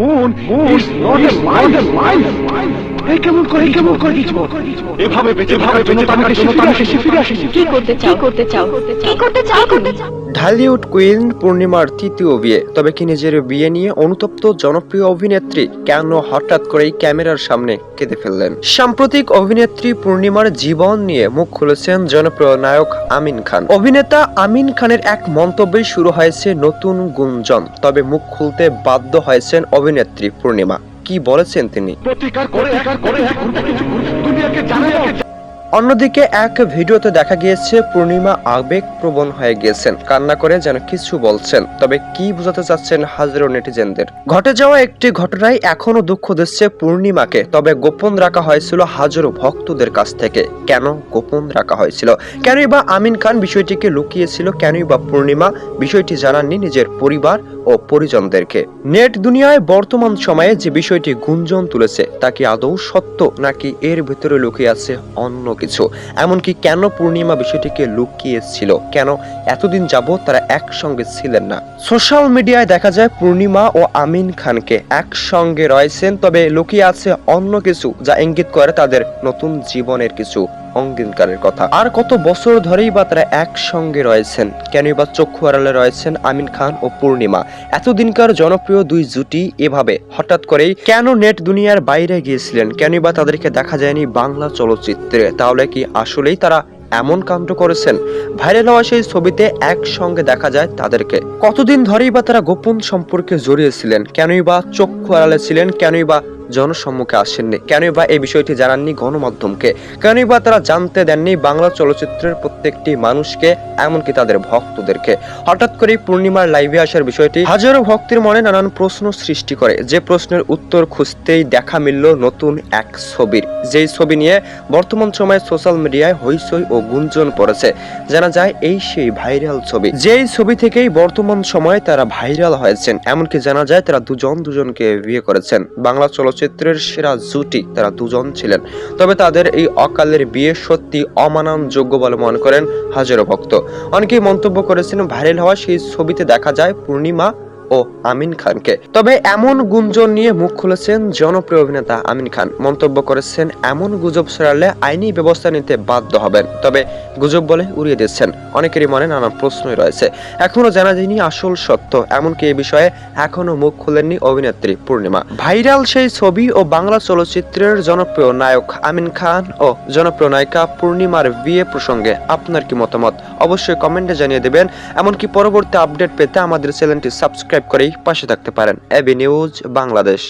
Moon is not a life. এই কেমন করে কিছু এভাবে বেঁচে থাকার জন্য তাকে ফিরে আসি। কি করতে চাও ঢালিউড কুইন পূর্ণিমার তৃতীয় বিয়ে, তবে কি নিজের বিয়ে নিয়ে অনুতপ্ত জনপ্রিয় অভিনেত্রী কেন হঠাৎ করেই ক্যামেরার সামনে কেঁদে ফেললেন? সাম্প্রতিক অভিনেত্রী পূর্ণিমার জীবন নিয়ে মুখ খুলেছেন জনপ্রিয় নায়ক আমিন খান। অভিনেতা আমিন খানের এক মন্তব্যে শুরু হয়েছে নতুন গুঞ্জন, তবে মুখ খুলতে বাধ্য হয়েছেন অভিনেত্রী পূর্ণিমা। কি বলেছেন তিনি? প্রতিকার করে দুনিয়াকে জানাই। অন্যদিকে এক ভিডিওতে দেখা গিয়েছে পূর্ণিমা আবেগপ্রবণ হয়ে গিয়েছেন, কান্না করে যেন কিছু বলছেন। তবে কি বোঝাতে চাচ্ছেন হাজারো নেটিজেনদের? ঘটে যাওয়া একটি ঘটনায় এখনো দুঃখ দিচ্ছে পূর্ণিমাকে, তবে গোপন রাখা হয়েছিল হাজারো ভক্তদের কাছ থেকে। কেন গোপন রাখা হয়েছিল? কেনই বা আমিন খান বিষয়টিকে লুকিয়েছিল? কেনই বা পূর্ণিমা বিষয়টি জানাননি নিজের পরিবার ও পরিজনদেরকে? নেট দুনিয়ায় বর্তমান সময়ে যে বিষয়টি গুঞ্জন তুলেছে তা কি আদৌ সত্য, নাকি এর ভিতরে লুকিয়ে আছে অন্য কিছু? এমনকি কেন পূর্ণিমা বিষয়টিকে লুকিয়েছিল? কেন এতদিন যাবত তারা একসঙ্গে ছিলেন না? সোশ্যাল মিডিয়ায় দেখা যায় পূর্ণিমা ও আমিন খানকে একসঙ্গে রয়েছেন, তবে লুকিয়ে আছে অন্য কিছু, যা ইঙ্গিত করে তাদের নতুন জীবনের কিছু অঙ্গীকারের কথা। আর কত বছর ধরেই বা তারা একসঙ্গে রয়েছেন? কেনই বা চক্ষু আড়ালে রয়েছেন আমিন খান ও পূর্ণিমা? এতদিনকার জনপ্রিয় দুই জুটি এভাবে হঠাৎ করেই কেন নেট দুনিয়ার বাইরে গিয়েছিলেন? কেনই বা তাদেরকে দেখা যায়নি বাংলা চলচ্চিত্রে? তাহলে কি আসলেই তারা এমন কাণ্ড করেছেন? ভাইরাল হওয়া সেই ছবিতে একসঙ্গে দেখা যায় তাদেরকে। কতদিন ধরেই বা তারা গোপন সম্পর্কে জড়িয়েছিলেন? কেনই বা চক্ষু আড়ালে ছিলেন? কেনই বা জনসম্মুখে আসেননি? কেনই বা এই বিষয়টি জানাননি গণমাধ্যমকে? কেনই বা তারা জানতে দেননি বাংলা চলচ্চিত্রের প্রত্যেকটি মানুষকে, এমনকি তাদের ভক্তদেরকে? হঠাৎ করেই পূর্ণিমার লাইভে আসার বিষয়টি হাজারো ভক্তের মনে নানান প্রশ্ন সৃষ্টি করে, যে প্রশ্নের উত্তর খুঁজতেই দেখা মিলল নতুন এক ছবির, যেই ছবি নিয়ে বর্তমান সময়ে সোশ্যাল মিডিয়ায় হইচই ও গুঞ্জন পড়েছে। জানা যায় এই সেই ভাইরাল ছবি, যেই ছবি থেকেই বর্তমান সময়ে তারা ভাইরাল হয়েছেন। এমনকি জানা যায় তারা দুজনকে বিয়ে করেছেন। বাংলা চলচ্চিত্রের সেরা জুটি তারা দুজন ছিলেন, তবে তাদের এই অকালের বিয়ে সত্যি অমাননযোগ্য বলে মনে করেন হাজারো ভক্ত। অনেকেই মন্তব্য করেছেন ভাইরাল হওয়া সেই ছবিতে দেখা যায় পূর্ণিমা ও আমিন খানকে। তবে এমন গুঞ্জন নিয়ে মুখ খুলেছেন জনপ্রিয় অভিনেতা আমিন খান। মন্তব্য করেছেন এমন গুজব ছড়ালে আইনি ব্যবস্থা নিতে বাধ্য হবেন। তবে গুজব বলে উড়িয়ে দিচ্ছেন। অনেকেরই মনে নানান প্রশ্নই রয়েছে, এখনো জানা যায়নি আসল সত্য। এমনকি এই বিষয়ে এখনো মুখ খুলেননি অভিনেত্রী পূর্ণিমা। ভাইরাল সেই ছবি ও বাংলা চলচ্চিত্রের জনপ্রিয় নায়ক আমিন খান ও জনপ্রিয় নায়িকা পূর্ণিমার বিয়ে প্রসঙ্গে আপনার কি মতামত অবশ্যই কমেন্টে জানিয়ে দেবেন। এমনকি পরবর্তী আপডেট পেতে আমাদের চ্যানেলটি সাবস্ক্রাইব করেই পাশে থাকতে পারেন। AB news Bangladesh.